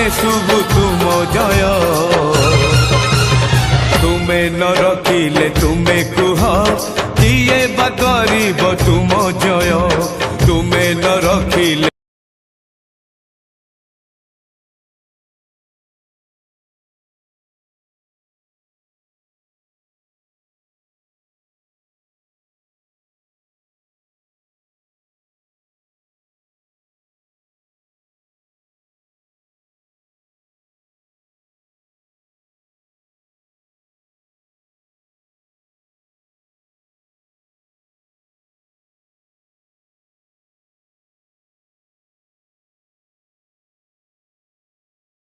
शुभु तुम जय। तुमे न रखिले तुमे कुह किए बा करिब तुम जय। तुमे न रखिले